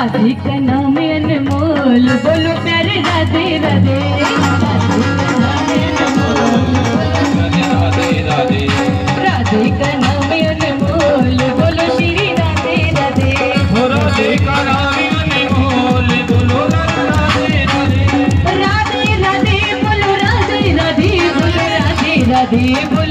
राधिका नाम अनमोल बोलो प्यारे राधे राधे। राधिका नाम अनमोल बोलो श्री राधे राधे। राधिका नाम अनमोल बोलो राधे राधे। राधे राधे बोलो राधे राधे बोलो राधे राधे।